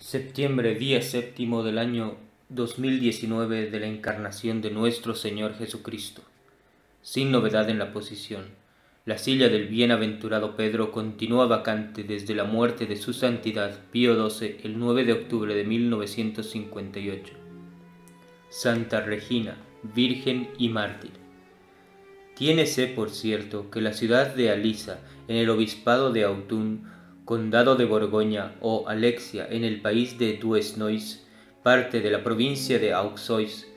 Septiembre, día séptimo del año 2019 de la encarnación de nuestro Señor Jesucristo. Sin novedad en la posición, la silla del bienaventurado Pedro continúa vacante desde la muerte de su santidad Pío XII el 9 de octubre de 1958. Santa Regina, Virgen y Mártir. Tiénese por cierto que la ciudad de Alisa, en el obispado de Autun, condado de Borgoña, o Alexia, en el país de Duesnois, parte de la provincia de Auxois,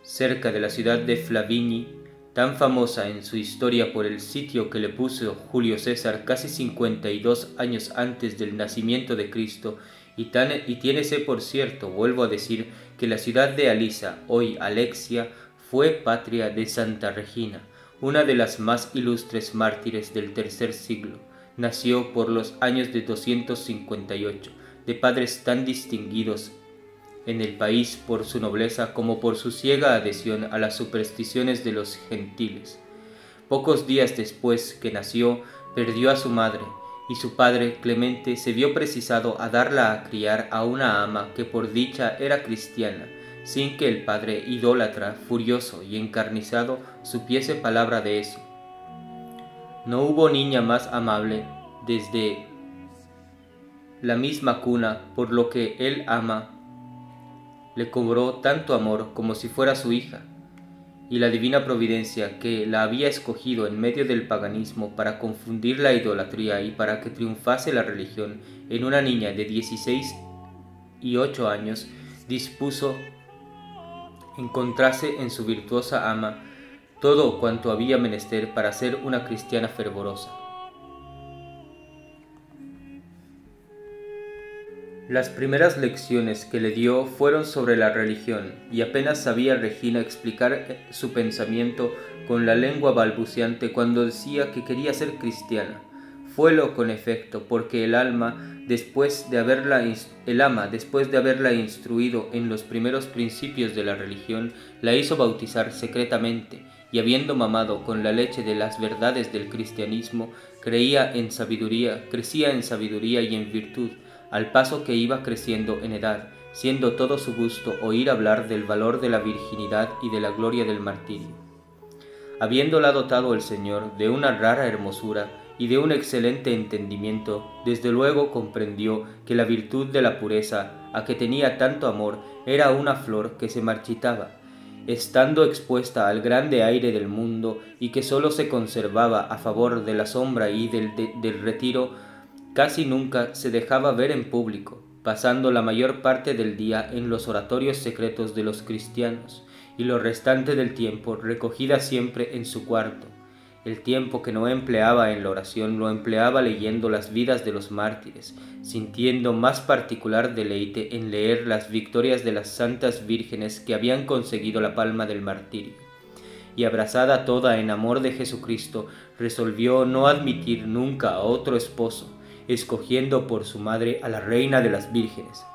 cerca de la ciudad de Flavigny, tan famosa en su historia por el sitio que le puso Julio César casi 52 años antes del nacimiento de Cristo, y tiénese por cierto, vuelvo a decir, que la ciudad de Alisa, hoy Alexia, fue patria de Santa Regina, una de las más ilustres mártires del tercer siglo. Nació por los años de 258, de padres tan distinguidos en el país por su nobleza como por su ciega adhesión a las supersticiones de los gentiles. Pocos días después que nació, perdió a su madre, y su padre, Clemente, se vio precisado a darla a criar a una ama que por dicha era cristiana, sin que el padre idólatra, furioso y encarnizado, supiese palabra de eso. No hubo niña más amable desde la misma cuna, por lo que él ama le cobró tanto amor como si fuera su hija, y la divina providencia que la había escogido en medio del paganismo para confundir la idolatría y para que triunfase la religión en una niña de 16 y 8 años, dispuso encontrase en su virtuosa ama todo cuanto había menester para ser una cristiana fervorosa. Las primeras lecciones que le dio fueron sobre la religión, y apenas sabía Regina explicar su pensamiento con la lengua balbuceante cuando decía que quería ser cristiana. Fuelo con efecto, porque el ama, después de haberla instruido en los primeros principios de la religión, la hizo bautizar secretamente, y habiendo mamado con la leche de las verdades del cristianismo, crecía en sabiduría y en virtud, al paso que iba creciendo en edad, siendo todo su gusto oír hablar del valor de la virginidad y de la gloria del martirio. Habiéndola dotado el Señor de una rara hermosura y de un excelente entendimiento, desde luego comprendió que la virtud de la pureza, a que tenía tanto amor, era una flor que se marchitaba, estando expuesta al grande aire del mundo, y que sólo se conservaba a favor de la sombra y del retiro. Casi nunca se dejaba ver en público, pasando la mayor parte del día en los oratorios secretos de los cristianos, y lo restante del tiempo recogida siempre en su cuarto. El tiempo que no empleaba en la oración lo empleaba leyendo las vidas de los mártires, sintiendo más particular deleite en leer las victorias de las santas vírgenes que habían conseguido la palma del martirio. Y abrazada toda en amor de Jesucristo, resolvió no admitir nunca a otro esposo, escogiendo por su madre a la reina de las vírgenes.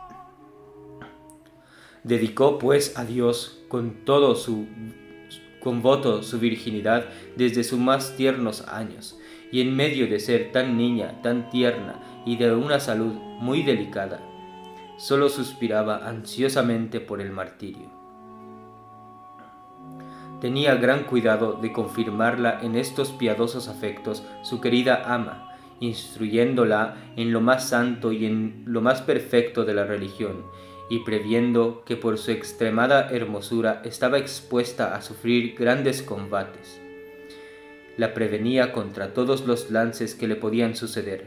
Dedicó pues a Dios con voto su virginidad desde sus más tiernos años, y en medio de ser tan niña, tan tierna y de una salud muy delicada, solo suspiraba ansiosamente por el martirio. Tenía gran cuidado de confirmarla en estos piadosos afectos su querida ama, instruyéndola en lo más santo y en lo más perfecto de la religión, y previendo que por su extremada hermosura estaba expuesta a sufrir grandes combates. La prevenía contra todos los lances que le podían suceder.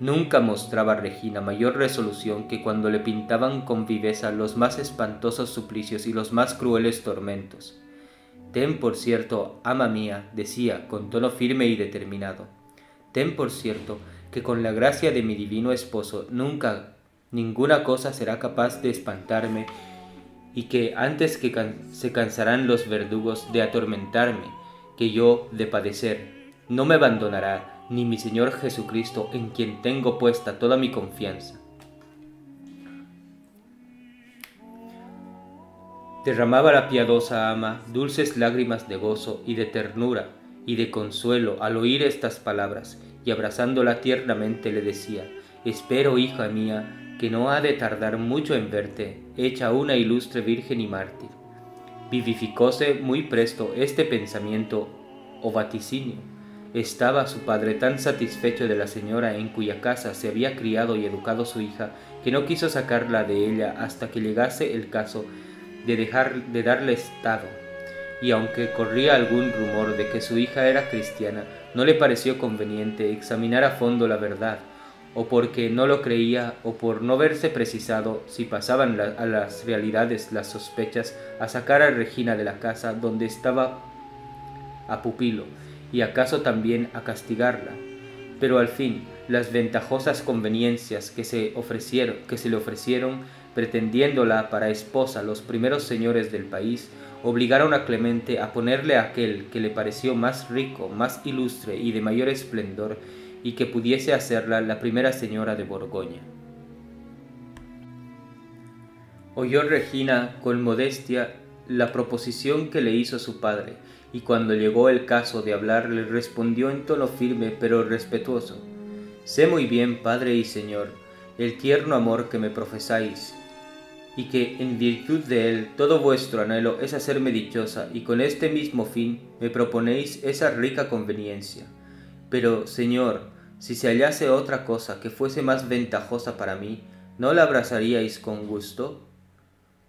Nunca mostraba Regina mayor resolución que cuando le pintaban con viveza los más espantosos suplicios y los más crueles tormentos. «Ten por cierto, ama mía», decía con tono firme y determinado, «ten por cierto que con la gracia de mi divino esposo nunca ninguna cosa será capaz de espantarme, y que antes que se cansarán los verdugos de atormentarme que yo de padecer, no me abandonará ni mi Señor Jesucristo, en quien tengo puesta toda mi confianza». Derramaba la piadosa ama dulces lágrimas de gozo y de ternura y de consuelo al oír estas palabras, y abrazándola tiernamente le decía: «Espero, hija mía, que no ha de tardar mucho en verte, hecha una ilustre virgen y mártir. Vivificóse muy presto este pensamiento o vaticinio. Estaba su padre tan satisfecho de la señora en cuya casa se había criado y educado su hija, que no quiso sacarla de ella hasta que llegase el caso de darle estado. Y aunque corría algún rumor de que su hija era cristiana, no le pareció conveniente examinar a fondo la verdad, o porque no lo creía, o por no verse precisado, si pasaban a las realidades las sospechas, a sacar a Regina de la casa donde estaba a pupilo, y acaso también a castigarla. Pero al fin, las ventajosas conveniencias que se le ofrecieron, pretendiéndola para esposa los primeros señores del país, obligaron a Clemente a ponerle a aquel que le pareció más rico, más ilustre y de mayor esplendor, y que pudiese hacerla la primera señora de Borgoña. Oyó Regina con modestia la proposición que le hizo su padre, y cuando llegó el caso de hablar le respondió en tono firme pero respetuoso: «Sé muy bien, padre y señor, el tierno amor que me profesáis, y que en virtud de él todo vuestro anhelo es hacerme dichosa, y con este mismo fin me proponéis esa rica conveniencia. Pero, señor, si se hallase otra cosa que fuese más ventajosa para mí, ¿no la abrazaríais con gusto?»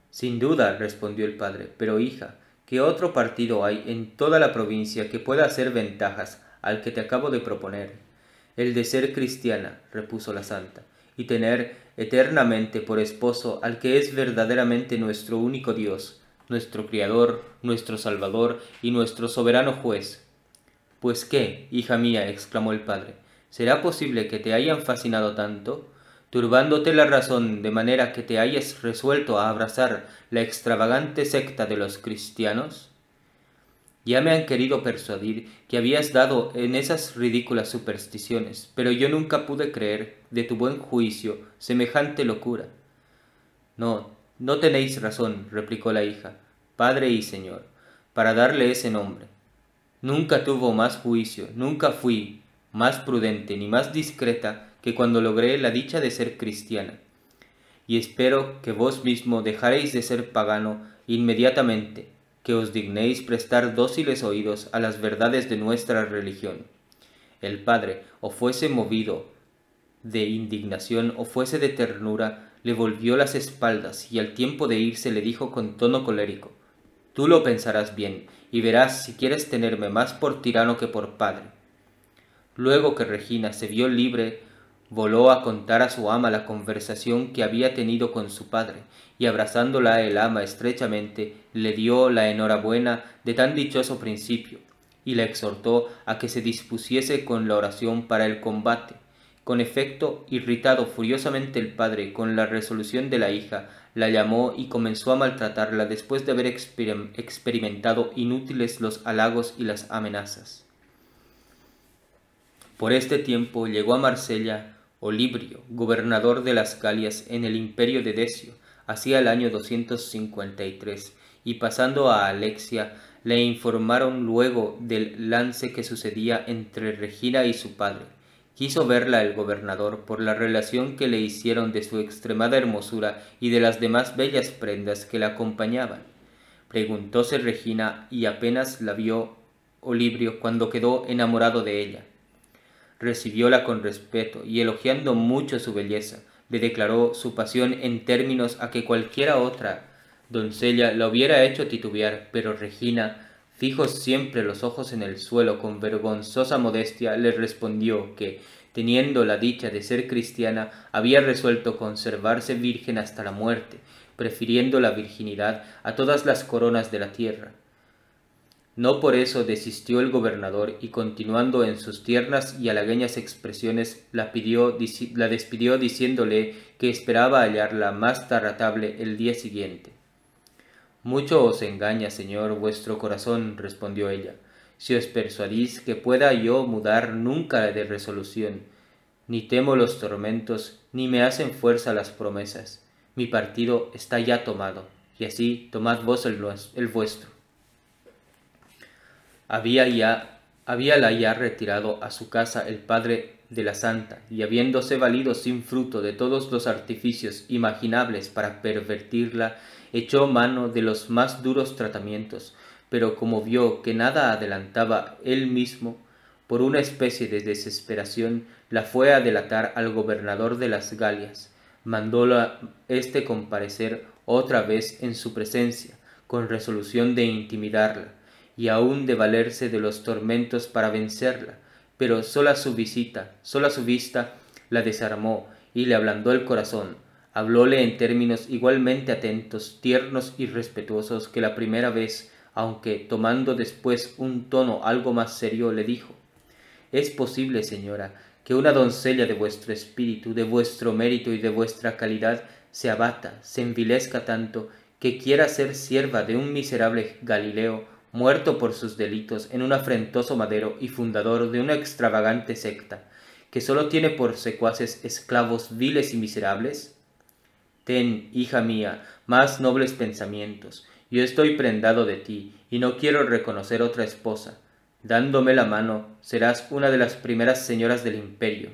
«Sin duda», respondió el padre, «pero hija, ¿qué otro partido hay en toda la provincia que pueda hacer ventajas al que te acabo de proponer?» «El de ser cristiana», repuso la santa, «y tener eternamente por esposo al que es verdaderamente nuestro único Dios, nuestro Criador, nuestro Salvador y nuestro soberano juez». «¿Pues qué, hija mía?», exclamó el padre, «¿será posible que te hayan fascinado tanto, turbándote la razón de manera que te hayas resuelto a abrazar la extravagante secta de los cristianos? Ya me han querido persuadir que habías dado en esas ridículas supersticiones, pero yo nunca pude creer de tu buen juicio semejante locura». «No, no tenéis razón», replicó la hija, «padre y señor, para darle ese nombre. Nunca tuvo más juicio, nunca fui más prudente ni más discreta que cuando logré la dicha de ser cristiana. Y espero que vos mismo dejaréis de ser pagano inmediatamente, que os dignéis prestar dóciles oídos a las verdades de nuestra religión». El padre, o fuese movido de indignación o fuese de ternura, le volvió las espaldas y al tiempo de irse le dijo con tono colérico: «Tú lo pensarás bien, y verás si quieres tenerme más por tirano que por padre». Luego que Regina se vio libre, voló a contar a su ama la conversación que había tenido con su padre, y abrazándola el ama estrechamente, le dio la enhorabuena de tan dichoso principio, y la exhortó a que se dispusiese con la oración para el combate. Con efecto, irritado furiosamente el padre con la resolución de la hija, la llamó y comenzó a maltratarla después de haber experimentado inútiles los halagos y las amenazas. Por este tiempo llegó a Marsella Olibrio, gobernador de las Galias en el imperio de Decio, hacia el año 253, y pasando a Alexia, le informaron luego del lance que sucedía entre Regina y su padre. Quiso verla el gobernador por la relación que le hicieron de su extremada hermosura y de las demás bellas prendas que la acompañaban. Preguntóse Regina y apenas la vio Olibrio cuando quedó enamorado de ella. Recibióla con respeto y elogiando mucho su belleza, le declaró su pasión en términos a que cualquiera otra doncella la hubiera hecho titubear, pero Regina, fijos siempre los ojos en el suelo con vergonzosa modestia, le respondió que, teniendo la dicha de ser cristiana, había resuelto conservarse virgen hasta la muerte, prefiriendo la virginidad a todas las coronas de la tierra. No por eso desistió el gobernador y, continuando en sus tiernas y halagüeñas expresiones, la despidió diciéndole que esperaba hallarla más tratable el día siguiente. «Mucho os engaña, señor, vuestro corazón», respondió ella, «si os persuadís que pueda yo mudar nunca de resolución. Ni temo los tormentos, ni me hacen fuerza las promesas. Mi partido está ya tomado, y así tomad vos el vuestro». Habíala ya retirado a su casa el padre de la santa, y habiéndose valido sin fruto de todos los artificios imaginables para pervertirla, echó mano de los más duros tratamientos, pero como vio que nada adelantaba él mismo, por una especie de desesperación, la fue a delatar al gobernador de las Galias. Mandóla éste comparecer otra vez en su presencia, con resolución de intimidarla, y aun de valerse de los tormentos para vencerla, pero sola su vista la desarmó y le ablandó el corazón. Hablóle en términos igualmente atentos, tiernos y respetuosos que la primera vez, aunque tomando después un tono algo más serio, le dijo: «¿Es posible, señora, que una doncella de vuestro espíritu, de vuestro mérito y de vuestra calidad se abata, se envilezca tanto, que quiera ser sierva de un miserable Galileo, muerto por sus delitos en un afrentoso madero y fundador de una extravagante secta, que sólo tiene por secuaces esclavos viles y miserables? Ten, hija mía, más nobles pensamientos. Yo estoy prendado de ti, y no quiero reconocer otra esposa. Dándome la mano, serás una de las primeras señoras del imperio».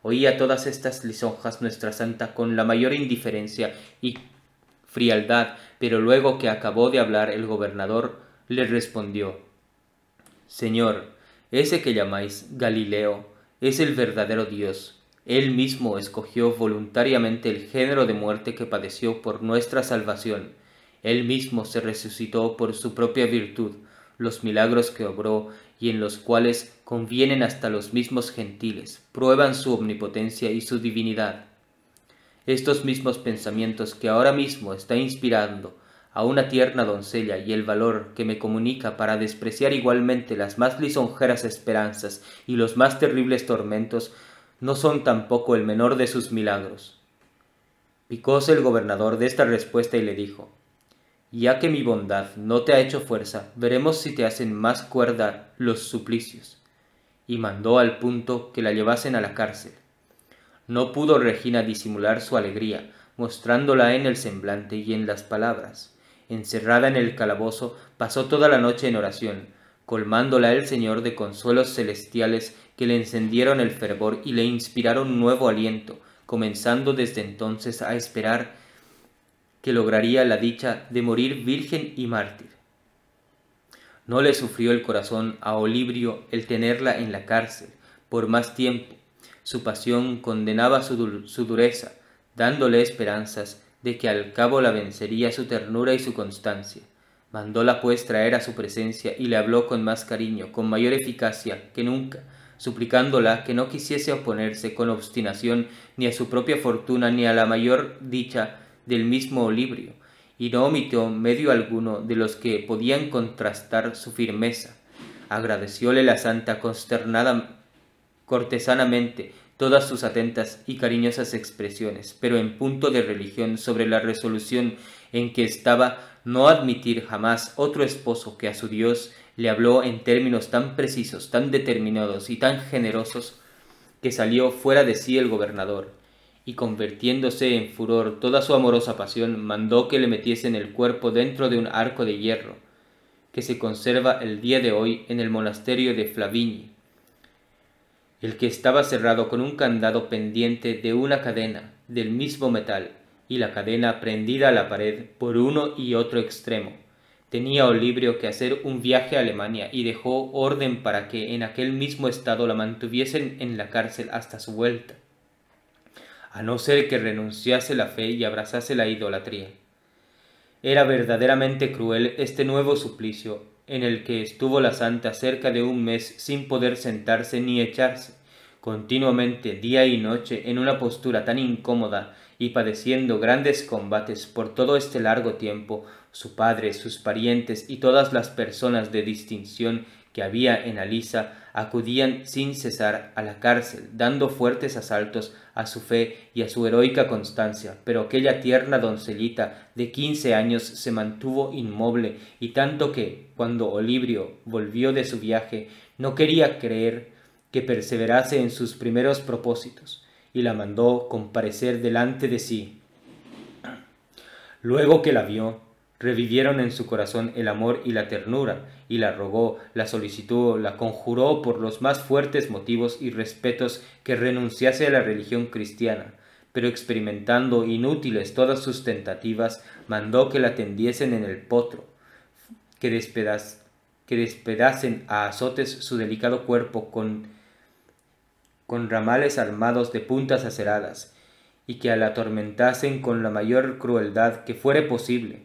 Oía todas estas lisonjas nuestra santa con la mayor indiferencia y frialdad, pero luego que acabó de hablar el gobernador, le respondió: «Señor, ese que llamáis Galileo es el verdadero Dios. Él mismo escogió voluntariamente el género de muerte que padeció por nuestra salvación. Él mismo se resucitó por su propia virtud, los milagros que obró y en los cuales convienen hasta los mismos gentiles, prueban su omnipotencia y su divinidad. Estos mismos pensamientos que ahora mismo está inspirando a una tierna doncella y el valor que me comunica para despreciar igualmente las más lisonjeras esperanzas y los más terribles tormentos, no son tampoco el menor de sus milagros». Picóse el gobernador de esta respuesta y le dijo: «Ya que mi bondad no te ha hecho fuerza, veremos si te hacen más cuerda los suplicios». Y mandó al punto que la llevasen a la cárcel. No pudo Regina disimular su alegría, mostrándola en el semblante y en las palabras. Encerrada en el calabozo, pasó toda la noche en oración, colmándola el Señor de consuelos celestiales que le encendieron el fervor y le inspiraron nuevo aliento, comenzando desde entonces a esperar que lograría la dicha de morir virgen y mártir. No le sufrió el corazón a Olibrio el tenerla en la cárcel por más tiempo. Su pasión condenaba su dureza, dándole esperanzas de que al cabo la vencería su ternura y su constancia. Mandóla pues traer a su presencia y le habló con más cariño, con mayor eficacia que nunca, suplicándola que no quisiese oponerse con obstinación ni a su propia fortuna ni a la mayor dicha del mismo Olibrio, y no omitió medio alguno de los que podían contrastar su firmeza. Agradecióle la santa cortesanamente todas sus atentas y cariñosas expresiones, pero en punto de religión, sobre la resolución en que estaba no admitir jamás otro esposo que a su Dios, le habló en términos tan precisos, tan determinados y tan generosos, que salió fuera de sí el gobernador, y convirtiéndose en furor toda su amorosa pasión, mandó que le metiesen el cuerpo dentro de un arco de hierro, que se conserva el día de hoy en el monasterio de Flavigny, el que estaba cerrado con un candado pendiente de una cadena del mismo metal, y la cadena prendida a la pared por uno y otro extremo. Tenía Olibrio que hacer un viaje a Alemania y dejó orden para que en aquel mismo estado la mantuviesen en la cárcel hasta su vuelta, a no ser que renunciase la fe y abrazase la idolatría. Era verdaderamente cruel este nuevo suplicio, en el que estuvo la santa cerca de un mes sin poder sentarse ni echarse, continuamente día y noche en una postura tan incómoda y padeciendo grandes combates por todo este largo tiempo. Su padre, sus parientes y todas las personas de distinción que había en Alisa acudían sin cesar a la cárcel, dando fuertes asaltos a su fe y a su heroica constancia, pero aquella tierna doncellita de 15 años se mantuvo inmoble, y tanto que, cuando Olibrio volvió de su viaje, no quería creer que perseverase en sus primeros propósitos, y la mandó comparecer delante de sí. Luego que la vio, revivieron en su corazón el amor y la ternura, y la rogó, la solicitó, la conjuró por los más fuertes motivos y respetos que renunciase a la religión cristiana, pero experimentando inútiles todas sus tentativas, mandó que la tendiesen en el potro, que despedacen a azotes su delicado cuerpo con ramales armados de puntas aceradas, y que la atormentasen con la mayor crueldad que fuere posible.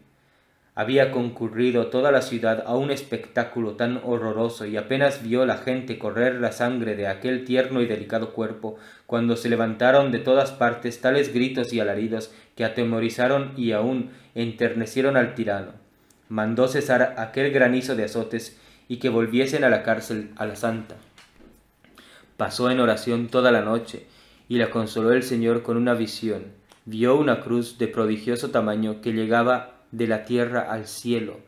Había concurrido toda la ciudad a un espectáculo tan horroroso, y apenas vio la gente correr la sangre de aquel tierno y delicado cuerpo, cuando se levantaron de todas partes tales gritos y alaridos que atemorizaron y aún enternecieron al tirano. Mandó cesar aquel granizo de azotes y que volviesen a la cárcel a la santa. Pasó en oración toda la noche, y la consoló el Señor con una visión. Vio una cruz de prodigioso tamaño que llegaba de la tierra al cielo,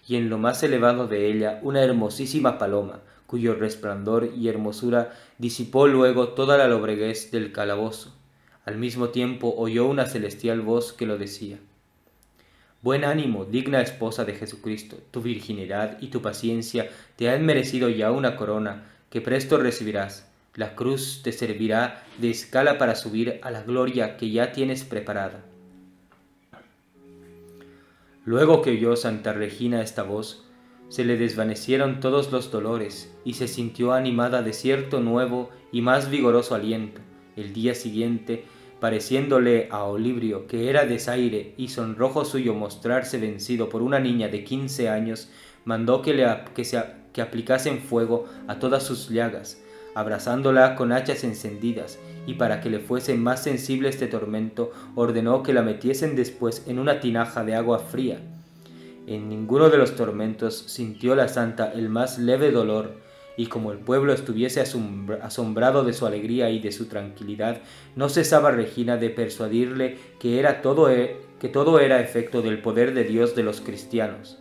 y en lo más elevado de ella una hermosísima paloma, cuyo resplandor y hermosura disipó luego toda la lobreguez del calabozo. Al mismo tiempo oyó una celestial voz que lo decía: Buen ánimo, digna esposa de Jesucristo, tu virginidad y tu paciencia te han merecido ya una corona que presto recibirás. La cruz te servirá de escala para subir a la gloria que ya tienes preparada. Luego que oyó Santa Regina esta voz, se le desvanecieron todos los dolores y se sintió animada de cierto nuevo y más vigoroso aliento. El día siguiente, pareciéndole a Olibrio que era desaire y sonrojo suyo mostrarse vencido por una niña de 15 años, mandó que aplicasen fuego a todas sus llagas, abrazándola con hachas encendidas, y para que le fuese más sensible este tormento, ordenó que la metiesen después en una tinaja de agua fría. En ninguno de los tormentos sintió la santa el más leve dolor, y como el pueblo estuviese asombrado de su alegría y de su tranquilidad, no cesaba Regina de persuadirle que todo era efecto del poder de Dios de los cristianos,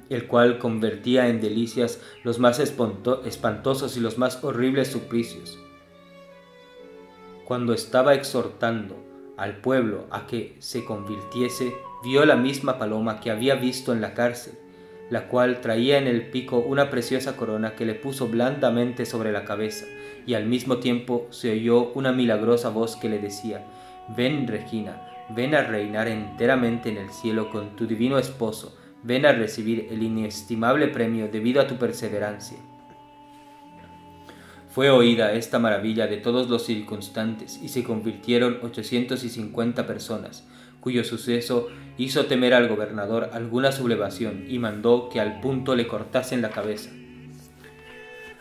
el cual convertía en delicias los más espantosos y los más horribles suplicios. Cuando estaba exhortando al pueblo a que se convirtiese, vio la misma paloma que había visto en la cárcel, la cual traía en el pico una preciosa corona que le puso blandamente sobre la cabeza, y al mismo tiempo se oyó una milagrosa voz que le decía: Ven, Regina, ven a reinar enteramente en el cielo con tu divino esposo, ven a recibir el inestimable premio debido a tu perseverancia. Fue oída esta maravilla de todos los circunstantes, y se convirtieron 850 personas, cuyo suceso hizo temer al gobernador alguna sublevación, y mandó que al punto le cortasen la cabeza.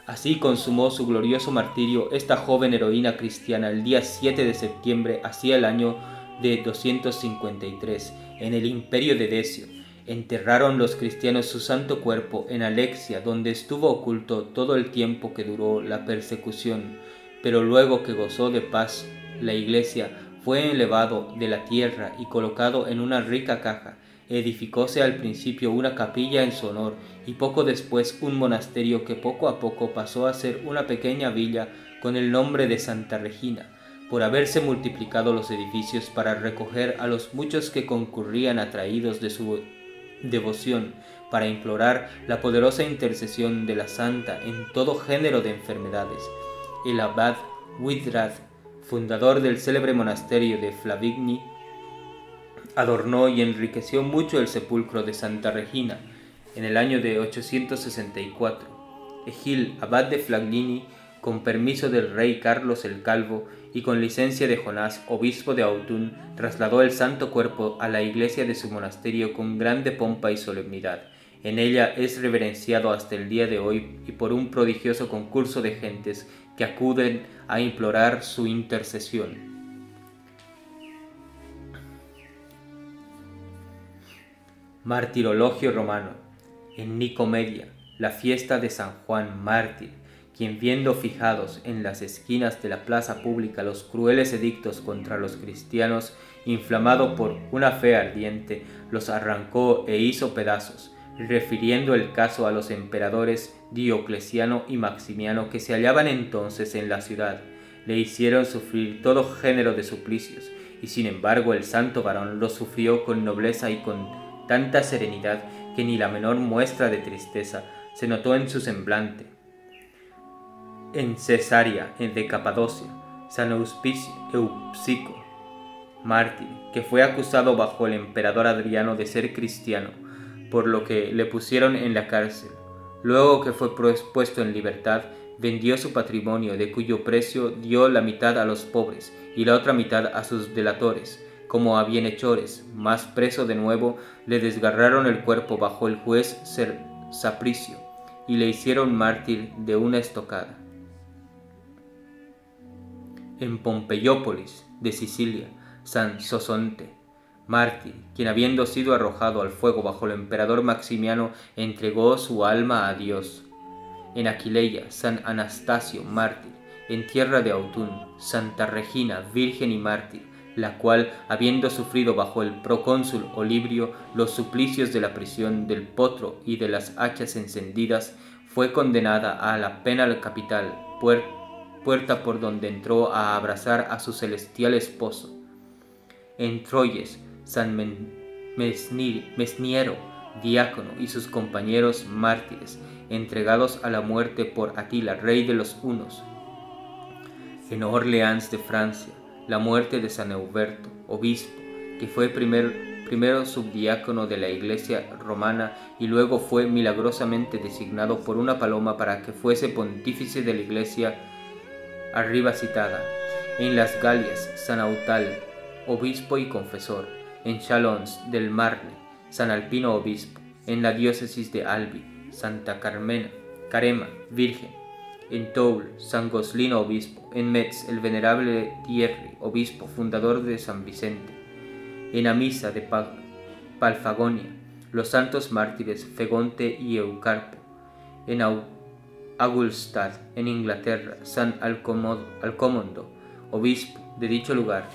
Así consumó su glorioso martirio esta joven heroína cristiana el día 7 de septiembre hacia el año de 253, en el imperio de Decio. Enterraron los cristianos su santo cuerpo en Alexia, donde estuvo oculto todo el tiempo que duró la persecución, pero luego que gozó de paz, la iglesia fue elevado de la tierra y colocado en una rica caja. Edificóse al principio una capilla en su honor, y poco después un monasterio que poco a poco pasó a ser una pequeña villa con el nombre de Santa Regina, por haberse multiplicado los edificios para recoger a los muchos que concurrían atraídos de su devoción, para implorar la poderosa intercesión de la santa en todo género de enfermedades. El abad Widrad, fundador del célebre monasterio de Flavigny, adornó y enriqueció mucho el sepulcro de Santa Regina. En el año de 864, Egil, abad de Flavigny, con permiso del rey Carlos el Calvo y con licencia de Jonás, obispo de Autun, trasladó el santo cuerpo a la iglesia de su monasterio con grande pompa y solemnidad. En ella es reverenciado hasta el día de hoy y por un prodigioso concurso de gentes que acuden a implorar su intercesión. Martirologio romano. En Nicomedia, la fiesta de San Juan mártir, quien viendo fijados en las esquinas de la plaza pública los crueles edictos contra los cristianos, inflamado por una fe ardiente, los arrancó e hizo pedazos, refiriendo el caso a los emperadores Diocleciano y Maximiano que se hallaban entonces en la ciudad. Le hicieron sufrir todo género de suplicios, y sin embargo el santo varón lo sufrió con nobleza y con tanta serenidad que ni la menor muestra de tristeza se notó en su semblante. En Cesarea, de Capadocia, San Eupsico, mártir, que fue acusado bajo el emperador Adriano de ser cristiano, por lo que le pusieron en la cárcel. Luego que fue puesto en libertad, vendió su patrimonio, de cuyo precio dio la mitad a los pobres y la otra mitad a sus delatores, como a bienhechores. Mas preso de nuevo, le desgarraron el cuerpo bajo el juez Sapricio y le hicieron mártir de una estocada. En Pompeyópolis, de Sicilia, San Sosonte, mártir, quien habiendo sido arrojado al fuego bajo el emperador Maximiano, entregó su alma a Dios. En Aquileia, San Anastasio, mártir, en tierra de Autun, Santa Regina, virgen y mártir, la cual, habiendo sufrido bajo el procónsul Olibrio los suplicios de la prisión, del potro y de las hachas encendidas, fue condenada a la pena capital, puerta por donde entró a abrazar a su celestial esposo. En Troyes, San Mesniero, diácono, y sus compañeros mártires, entregados a la muerte por Atila, rey de los hunos. En Orleans de Francia, la muerte de San Euberto, obispo, que fue primero subdiácono de la Iglesia romana y luego fue milagrosamente designado por una paloma para que fuese pontífice de la Iglesia arriba citada. En las Galias, San Autal, obispo y confesor. En Chalons del Marne, San Alpino, obispo. En la diócesis de Albi, Santa Carema, virgen. En Toul, San Goslino, obispo. En Metz, el venerable Thierry, obispo, fundador de San Vicente. En Amisa de Palfagonia, los santos mártires Fegonte y Eucarpo. En Agulstad, en Inglaterra, San Alcomondo, obispo de dicho lugar.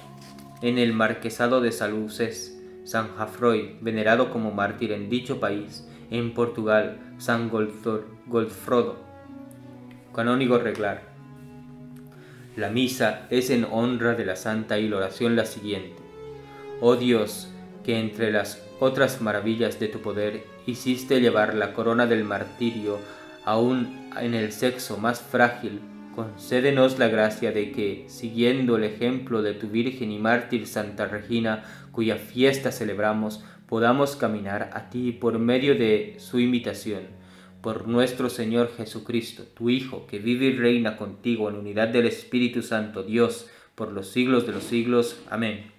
En el marquesado de Saluces, San Jafroi, venerado como mártir en dicho país. En Portugal, San Godfrodo, canónigo reglar. La misa es en honra de la santa y la oración la siguiente. Oh Dios, que entre las otras maravillas de tu poder hiciste llevar la corona del martirio aún en el sexo más frágil, concédenos la gracia de que, siguiendo el ejemplo de tu Virgen y mártir Santa Regina, cuya fiesta celebramos, podamos caminar a ti por medio de su imitación. Por nuestro Señor Jesucristo, tu Hijo, que vive y reina contigo en unidad del Espíritu Santo, Dios, por los siglos de los siglos. Amén.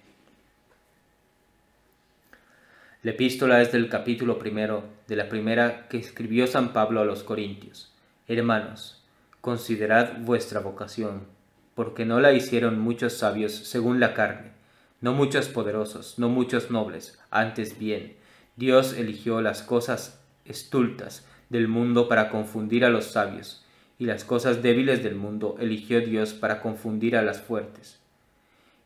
La epístola es del capítulo 1 de la primera que escribió San Pablo a los Corintios. Hermanos, considerad vuestra vocación, porque no la hicieron muchos sabios según la carne, no muchos poderosos, no muchos nobles, antes bien, Dios eligió las cosas estultas del mundo para confundir a los sabios, y las cosas débiles del mundo eligió Dios para confundir a las fuertes.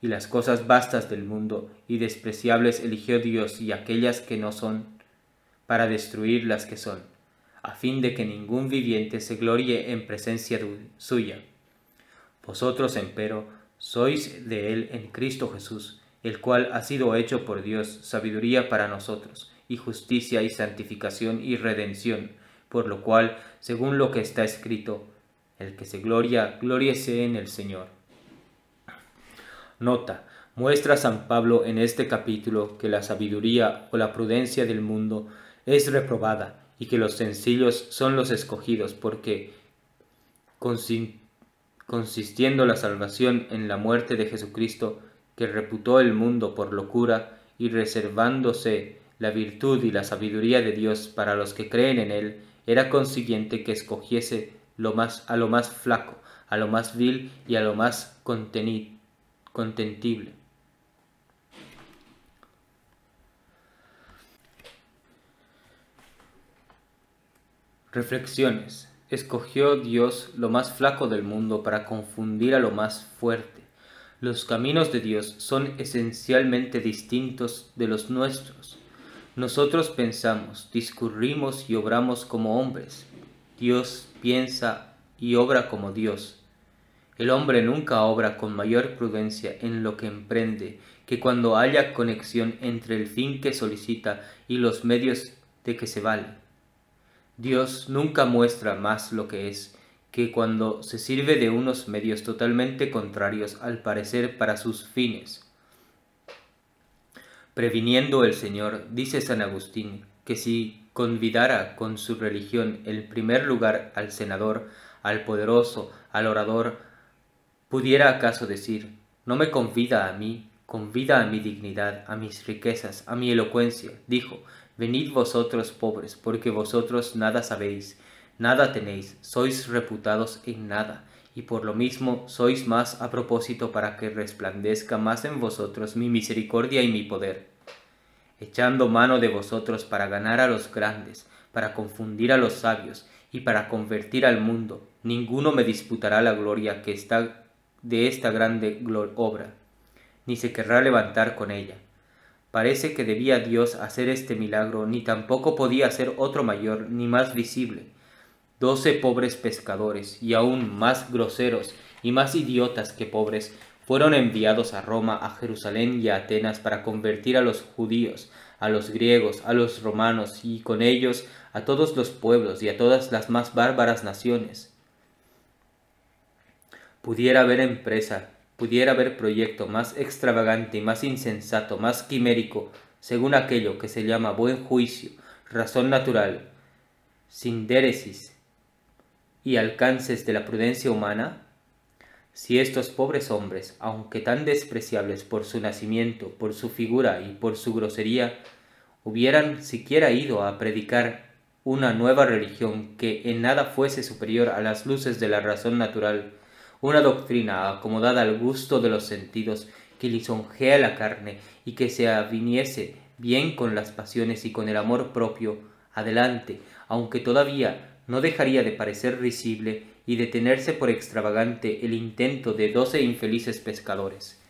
Y las cosas vastas del mundo y despreciables eligió Dios y aquellas que no son, para destruir las que son, a fin de que ningún viviente se gloríe en presencia suya. Vosotros, empero, sois de él en Cristo Jesús, el cual ha sido hecho por Dios sabiduría para nosotros, y justicia y santificación y redención, por lo cual, según lo que está escrito, el que se gloria, glóriese en el Señor. Nota: muestra San Pablo en este capítulo que la sabiduría o la prudencia del mundo es reprobada y que los sencillos son los escogidos, porque consistiendo la salvación en la muerte de Jesucristo, que reputó el mundo por locura, y reservándose la virtud y la sabiduría de Dios para los que creen en él, era consiguiente que escogiese a lo más flaco, a lo más vil y a lo más contentible. Reflexiones. Escogió Dios lo más flaco del mundo para confundir a lo más fuerte. Los caminos de Dios son esencialmente distintos de los nuestros. Nosotros pensamos, discurrimos y obramos como hombres. Dios piensa y obra como Dios. El hombre nunca obra con mayor prudencia en lo que emprende que cuando haya conexión entre el fin que solicita y los medios de que se vale. Dios nunca muestra más lo que es que cuando se sirve de unos medios totalmente contrarios al parecer para sus fines. Previniendo el Señor, dice San Agustín, que si convidara con su religión en primer lugar al senador, al poderoso, al orador, pudiera acaso decir, no me convida a mí, convida a mi dignidad, a mis riquezas, a mi elocuencia. Dijo, venid vosotros pobres, porque vosotros nada sabéis, nada tenéis, sois reputados en nada, y por lo mismo sois más a propósito para que resplandezca más en vosotros mi misericordia y mi poder, echando mano de vosotros para ganar a los grandes, para confundir a los sabios, y para convertir al mundo. Ninguno me disputará la gloria que está de esta grande obra, ni se querrá levantar con ella. Parece que debía Dios hacer este milagro, ni tampoco podía hacer otro mayor ni más visible. 12 pobres pescadores, y aún más groseros y más idiotas que pobres, fueron enviados a Roma, a Jerusalén y a Atenas para convertir a los judíos, a los griegos, a los romanos y con ellos a todos los pueblos y a todas las más bárbaras naciones. Pudiera haber empresa, pudiera haber proyecto más extravagante y más insensato, más quimérico, según aquello que se llama buen juicio, razón natural, sindéresis y alcances de la prudencia humana, si estos pobres hombres, aunque tan despreciables por su nacimiento, por su figura y por su grosería, hubieran siquiera ido a predicar una nueva religión que en nada fuese superior a las luces de la razón natural, una doctrina acomodada al gusto de los sentidos, que lisonjea la carne y que se aviniese bien con las pasiones y con el amor propio, adelante, aunque todavía no dejaría de parecer risible y de tenerse por extravagante el intento de 12 infelices pescadores.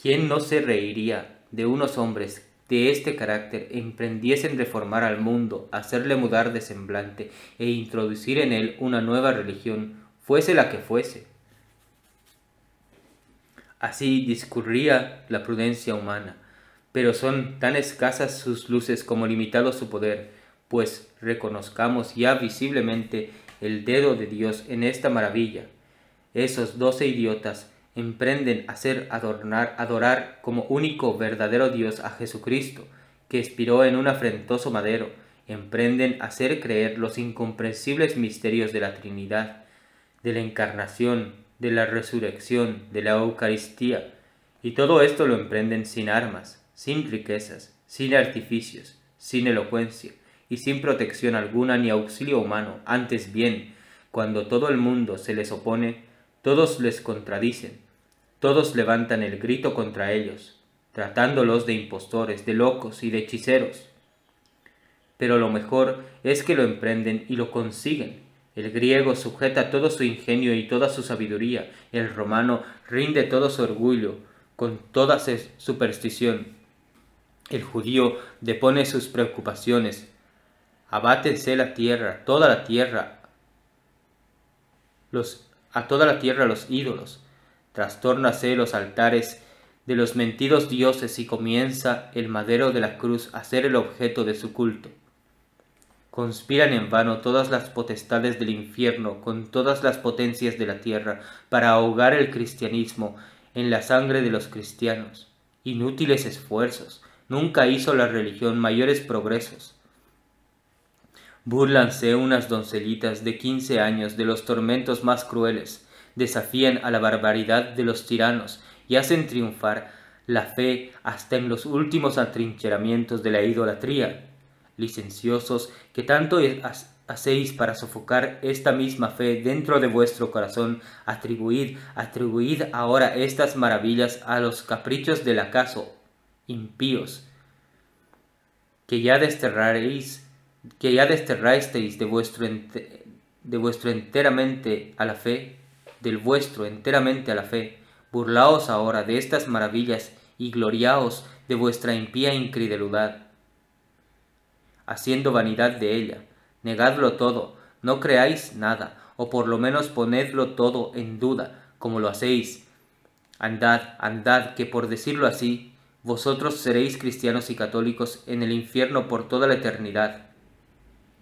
¿Quién no se reiría de unos hombres de este carácter emprendiesen reformar al mundo, hacerle mudar de semblante e introducir en él una nueva religión, fuese la que fuese? Así discurría la prudencia humana, pero son tan escasas sus luces como limitado su poder, pues reconozcamos ya visiblemente el dedo de Dios en esta maravilla. Esos 12 idiotas emprenden adorar como único verdadero Dios a Jesucristo, que expiró en un afrentoso madero, emprenden hacer creer los incomprensibles misterios de la Trinidad, de la encarnación, de la resurrección, de la Eucaristía, y todo esto lo emprenden sin armas, sin riquezas, sin artificios, sin elocuencia, y sin protección alguna ni auxilio humano, antes bien, cuando todo el mundo se les opone, todos les contradicen, todos levantan el grito contra ellos, tratándolos de impostores, de locos y de hechiceros. Pero lo mejor es que lo emprenden y lo consiguen. El griego sujeta todo su ingenio y toda su sabiduría, el romano rinde todo su orgullo, con toda su superstición. El judío depone sus preocupaciones, abátense la tierra, toda la tierra, a toda la tierra los ídolos, trastórnase los altares de los mentidos dioses y comienza el madero de la cruz a ser el objeto de su culto. Conspiran en vano todas las potestades del infierno con todas las potencias de la tierra para ahogar el cristianismo en la sangre de los cristianos. Inútiles esfuerzos, nunca hizo la religión mayores progresos. Búrlanse unas doncellitas de 15 años de los tormentos más crueles, desafían a la barbaridad de los tiranos y hacen triunfar la fe hasta en los últimos atrincheramientos de la idolatría. Licenciosos, que tanto hacéis para sofocar esta misma fe dentro de vuestro corazón, atribuid ahora estas maravillas a los caprichos del acaso, impíos, que ya desterrasteis del vuestro enteramente a la fe, burlaos ahora de estas maravillas y gloriaos de vuestra impía incredulidad, haciendo vanidad de ella. Negadlo todo, no creáis nada, o por lo menos ponedlo todo en duda, como lo hacéis. Andad, andad, que por decirlo así, vosotros seréis cristianos y católicos en el infierno por toda la eternidad.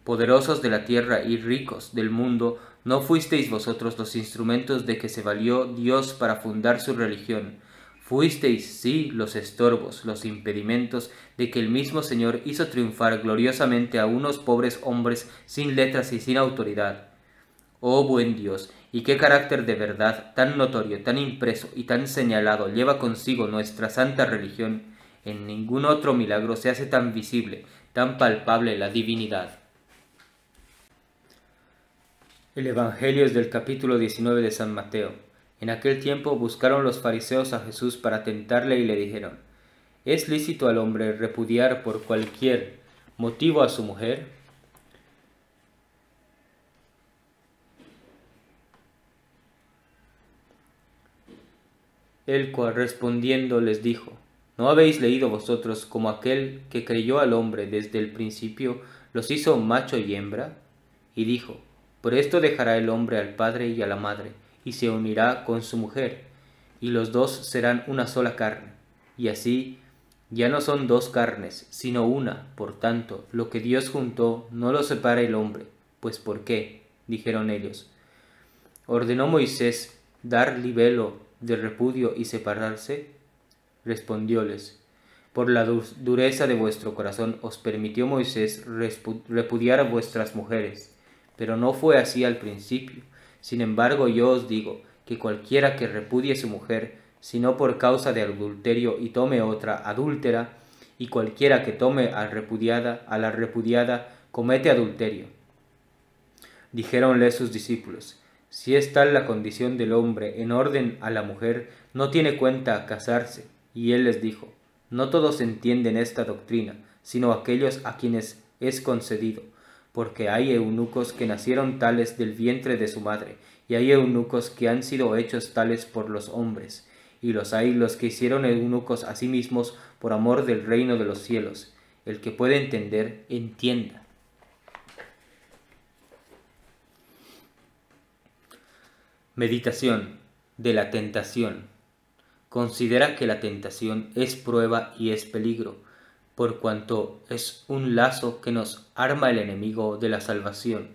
Poderosos de la tierra y ricos del mundo, ¿no fuisteis vosotros los instrumentos de que se valió Dios para fundar su religión? Fuisteis, sí, los estorbos, los impedimentos de que el mismo Señor hizo triunfar gloriosamente a unos pobres hombres sin letras y sin autoridad. Oh buen Dios, y qué carácter de verdad tan notorio, tan impreso y tan señalado lleva consigo nuestra santa religión. En ningún otro milagro se hace tan visible, tan palpable la divinidad. El Evangelio es del capítulo 19 de San Mateo. En aquel tiempo buscaron los fariseos a Jesús para tentarle y le dijeron: ¿Es lícito al hombre repudiar por cualquier motivo a su mujer? El cual respondiendo les dijo: ¿No habéis leído vosotros cómo aquel que creyó al hombre desde el principio los hizo macho y hembra? Y dijo: Por esto dejará el hombre al padre y a la madre, y se unirá con su mujer, y los dos serán una sola carne. Y así ya no son dos carnes, sino una. Por tanto, lo que Dios juntó, no lo separe el hombre. Pues ¿por qué? Dijeron ellos. ¿Ordenó Moisés dar libelo de repudio y separarse? Respondióles: Por la dureza de vuestro corazón os permitió Moisés repudiar a vuestras mujeres, pero no fue así al principio. Sin embargo, yo os digo que cualquiera que repudie a su mujer, sino por causa de adulterio, y tome otra adúltera, y cualquiera que tome a la repudiada, comete adulterio. Dijéronle sus discípulos: Si es tal la condición del hombre en orden a la mujer, no tiene cuenta casarse. Y él les dijo: No todos entienden esta doctrina, sino aquellos a quienes es concedido, porque hay eunucos que nacieron tales del vientre de su madre, y hay eunucos que han sido hechos tales por los hombres, y los hay los que hicieron eunucos a sí mismos por amor del reino de los cielos. El que puede entender, entienda. Meditación de la tentación. Considera que la tentación es prueba y es peligro, por cuanto es un lazo que nos arma el enemigo de la salvación.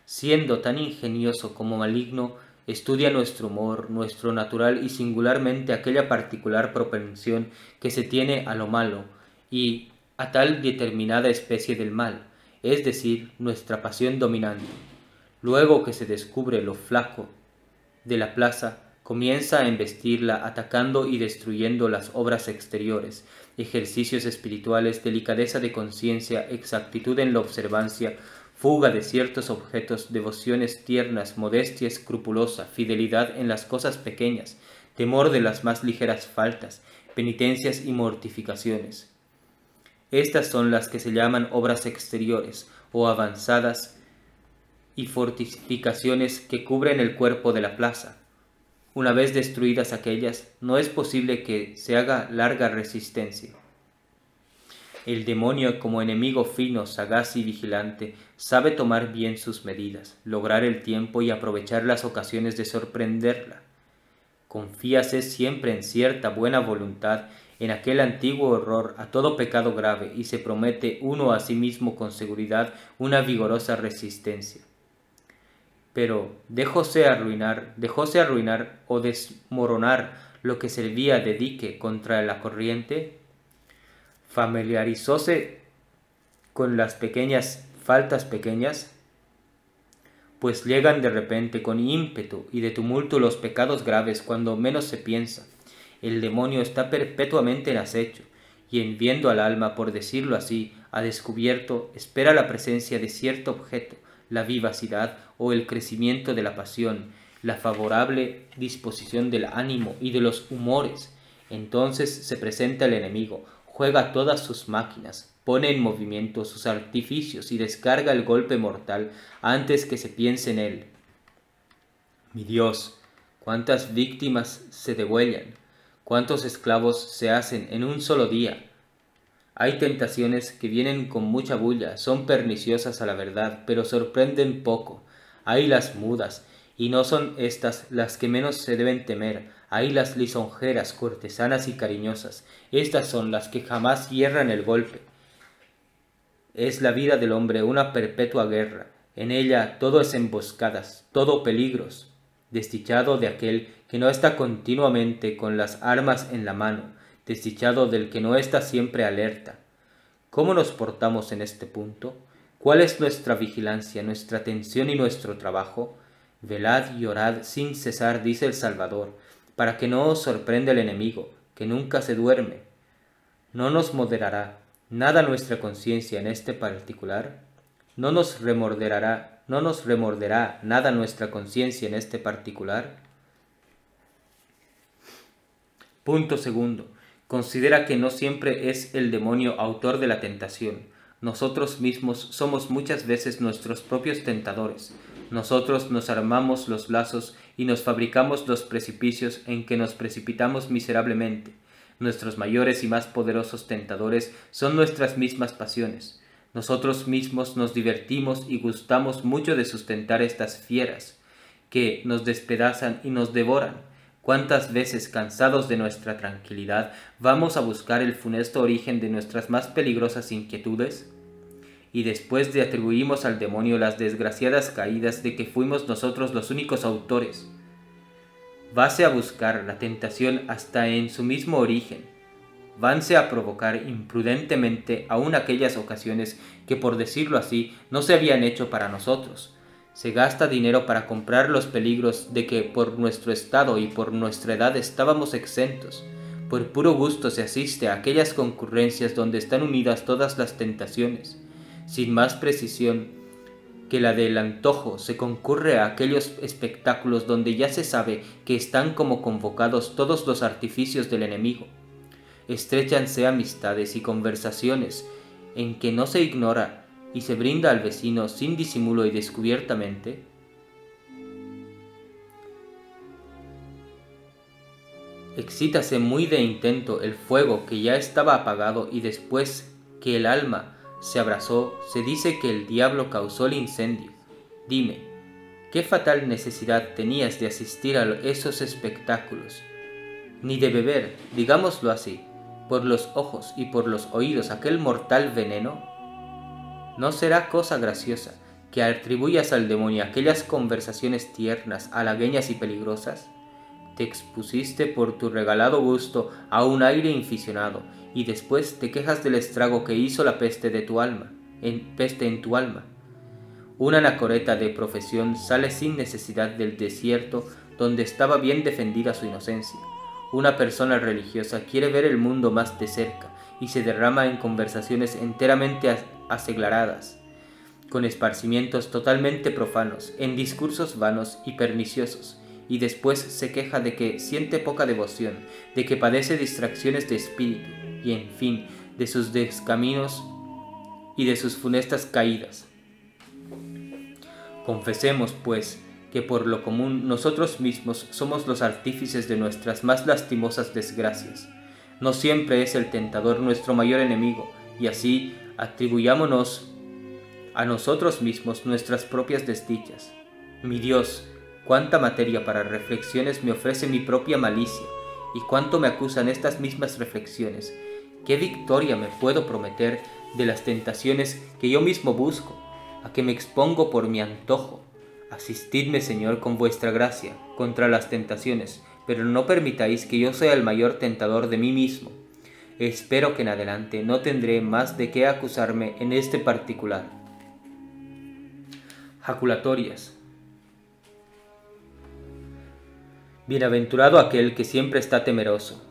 Siendo tan ingenioso como maligno, estudia nuestro humor, nuestro natural y singularmente aquella particular propensión que se tiene a lo malo y a tal determinada especie del mal, es decir, nuestra pasión dominante. Luego que se descubre lo flaco de la plaza, comienza a embestirla atacando y destruyendo las obras exteriores, ejercicios espirituales, delicadeza de conciencia, exactitud en la observancia, fuga de ciertos objetos, devociones tiernas, modestia escrupulosa, fidelidad en las cosas pequeñas, temor de las más ligeras faltas, penitencias y mortificaciones. Estas son las que se llaman obras exteriores o avanzadas y fortificaciones que cubren el cuerpo de la plaza. Una vez destruidas aquellas, no es posible que se haga larga resistencia. El demonio, como enemigo fino, sagaz y vigilante, sabe tomar bien sus medidas, lograr el tiempo y aprovechar las ocasiones de sorprenderla. Confíase siempre en cierta buena voluntad, en aquel antiguo horror a todo pecado grave, y se promete uno a sí mismo con seguridad una vigorosa resistencia. Pero dejóse arruinar o desmoronar lo que servía de dique contra la corriente, familiarizóse con las faltas pequeñas, pues llegan de repente con ímpetu y de tumulto los pecados graves cuando menos se piensa. El demonio está perpetuamente en acecho, y en viendo al alma, por decirlo así, a descubierto, espera la presencia de cierto objeto, la vivacidad o el crecimiento de la pasión, la favorable disposición del ánimo y de los humores. Entonces se presenta el enemigo, juega todas sus máquinas, pone en movimiento sus artificios y descarga el golpe mortal antes que se piense en él. Mi Dios, cuántas víctimas se degüellan, cuántos esclavos se hacen en un solo día. Hay tentaciones que vienen con mucha bulla, son perniciosas a la verdad, pero sorprenden poco. hay las mudas, y no son estas las que menos se deben temer, hay las lisonjeras, cortesanas y cariñosas, estas son las que jamás hierran el golpe. Es la vida del hombre una perpetua guerra, en ella todo es emboscadas, todo peligros. Desdichado de aquel que no está continuamente con las armas en la mano, desdichado del que no está siempre alerta. ¿Cómo nos portamos en este punto? ¿Cuál es nuestra vigilancia, nuestra atención y nuestro trabajo? Velad y orad sin cesar, dice el Salvador, para que no os sorprenda el enemigo, que nunca se duerme. ¿No nos moderará nada nuestra conciencia en este particular? ¿No nos remorderá nada nuestra conciencia en este particular? Punto segundo. Considera que no siempre es el demonio autor de la tentación. Nosotros mismos somos muchas veces nuestros propios tentadores. Nosotros nos armamos los lazos y nos fabricamos los precipicios en que nos precipitamos miserablemente. Nuestros mayores y más poderosos tentadores son nuestras mismas pasiones. Nosotros mismos nos divertimos y gustamos mucho de sustentar estas fieras, que nos despedazan y nos devoran. ¿Cuántas veces, cansados de nuestra tranquilidad, vamos a buscar el funesto origen de nuestras más peligrosas inquietudes? Y después de atribuimos al demonio las desgraciadas caídas de que fuimos nosotros los únicos autores. Vase a buscar la tentación hasta en su mismo origen. Vanse a provocar imprudentemente aún aquellas ocasiones que, por decirlo así, no se habían hecho para nosotros. Se gasta dinero para comprar los peligros de que por nuestro estado y por nuestra edad estábamos exentos. Por puro gusto se asiste a aquellas concurrencias donde están unidas todas las tentaciones. Sin más precisión que la del antojo, se concurre a aquellos espectáculos donde ya se sabe que están como convocados todos los artificios del enemigo. Estréchanse amistades y conversaciones en que no se ignora y se brinda al vecino sin disimulo y descubiertamente. Excítase muy de intento el fuego que ya estaba apagado, y después que el alma se abrasó, se dice que el diablo causó el incendio. Dime, ¿qué fatal necesidad tenías de asistir a esos espectáculos? Ni de beber, digámoslo así, por los ojos y por los oídos aquel mortal veneno. ¿No será cosa graciosa que atribuyas al demonio aquellas conversaciones tiernas, halagueñas y peligrosas? Te expusiste por tu regalado gusto a un aire inficionado, y después te quejas del estrago que hizo la peste de tu alma, peste en tu alma. Un anacoreta de profesión sale sin necesidad del desierto donde estaba bien defendida su inocencia. Una persona religiosa quiere ver el mundo más de cerca y se derrama en conversaciones enteramente aseglaradas, con esparcimientos totalmente profanos, en discursos vanos y perniciosos, y después se queja de que siente poca devoción, de que padece distracciones de espíritu, y en fin, de sus descaminos y de sus funestas caídas. Confesemos, pues, que por lo común nosotros mismos somos los artífices de nuestras más lastimosas desgracias. No siempre es el tentador nuestro mayor enemigo, y así atribuyámonos a nosotros mismos nuestras propias desdichas. Mi Dios, cuánta materia para reflexiones me ofrece mi propia malicia, y cuánto me acusan estas mismas reflexiones. ¿Qué victoria me puedo prometer de las tentaciones que yo mismo busco, a que me expongo por mi antojo? Asistidme, Señor, con vuestra gracia, contra las tentaciones, pero no permitáis que yo sea el mayor tentador de mí mismo. Espero que en adelante no tendré más de qué acusarme en este particular. Jaculatorias. Bienaventurado aquel que siempre está temeroso.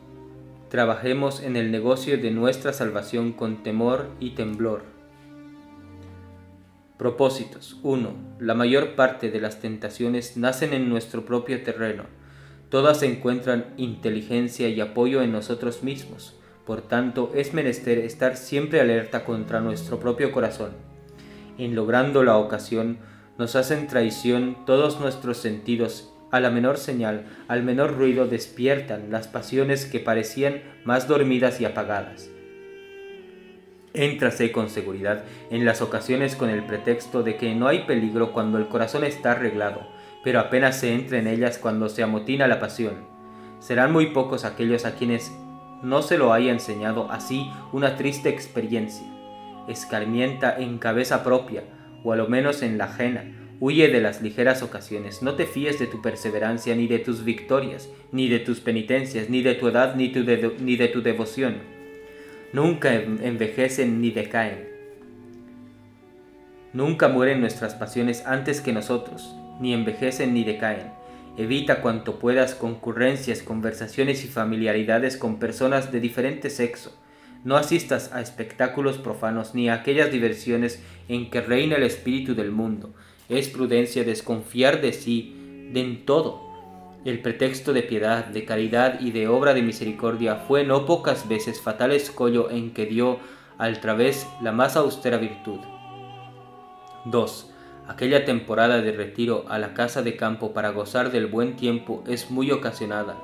Trabajemos en el negocio de nuestra salvación con temor y temblor. Propósitos. 1. La mayor parte de las tentaciones nacen en nuestro propio terreno. Todas encuentran inteligencia y apoyo en nosotros mismos. Por tanto, es menester estar siempre alerta contra nuestro propio corazón. En logrando la ocasión, nos hacen traición todos nuestros sentidos. A la menor señal, al menor ruido, despiertan las pasiones que parecían más dormidas y apagadas. Éntrase con seguridad en las ocasiones con el pretexto de que no hay peligro cuando el corazón está arreglado, pero apenas se entra en ellas cuando se amotina la pasión. Serán muy pocos aquellos a quienes no se lo haya enseñado así una triste experiencia. Escarmienta en cabeza propia, o a lo menos en la ajena. Huye de las ligeras ocasiones. No te fíes de tu perseverancia, ni de tus victorias, ni de tus penitencias, ni de tu edad, ni de tu devoción. Nunca envejecen ni decaen. Nunca mueren nuestras pasiones antes que nosotros, ni envejecen ni decaen. Evita cuanto puedas concurrencias, conversaciones y familiaridades con personas de diferente sexo. No asistas a espectáculos profanos ni a aquellas diversiones en que reina el espíritu del mundo. Es prudencia desconfiar de sí, en todo. El pretexto de piedad, de caridad y de obra de misericordia fue no pocas veces fatal escollo en que dio al través la más austera virtud. 2. Aquella temporada de retiro a la casa de campo para gozar del buen tiempo es muy ocasionada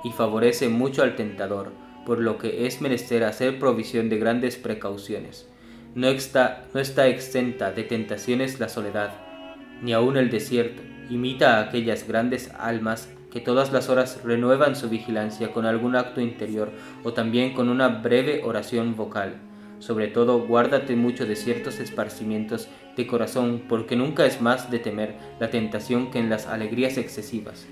y favorece mucho al tentador, por lo que es menester hacer provisión de grandes precauciones. No está exenta de tentaciones la soledad, ni aun el desierto. Imita a aquellas grandes almas que todas las horas renuevan su vigilancia con algún acto interior o también con una breve oración vocal. Sobre todo, guárdate mucho de ciertos esparcimientos de corazón, porque nunca es más de temer la tentación que en las alegrías excesivas.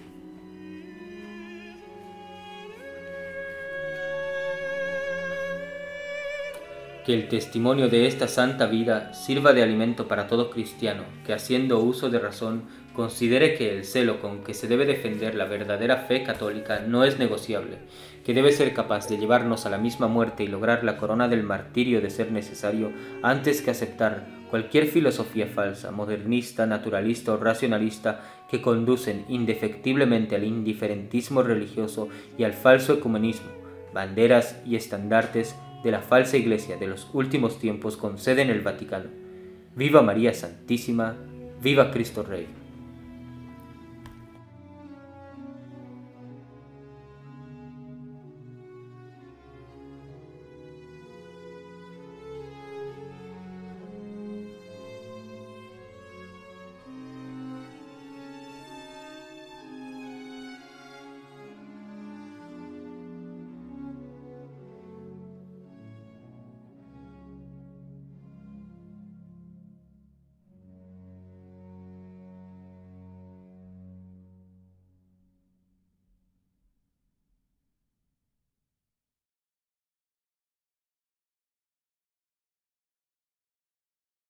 Que el testimonio de esta santa vida sirva de alimento para todo cristiano, que haciendo uso de razón, considere que el celo con que se debe defender la verdadera fe católica no es negociable, que debe ser capaz de llevarnos a la misma muerte y lograr la corona del martirio de ser necesario, antes que aceptar cualquier filosofía falsa, modernista, naturalista o racionalista que conducen indefectiblemente al indiferentismo religioso y al falso ecumenismo, banderas y estandartes de la falsa Iglesia de los últimos tiempos con sede en el Vaticano. ¡Viva María Santísima! ¡Viva Cristo Rey!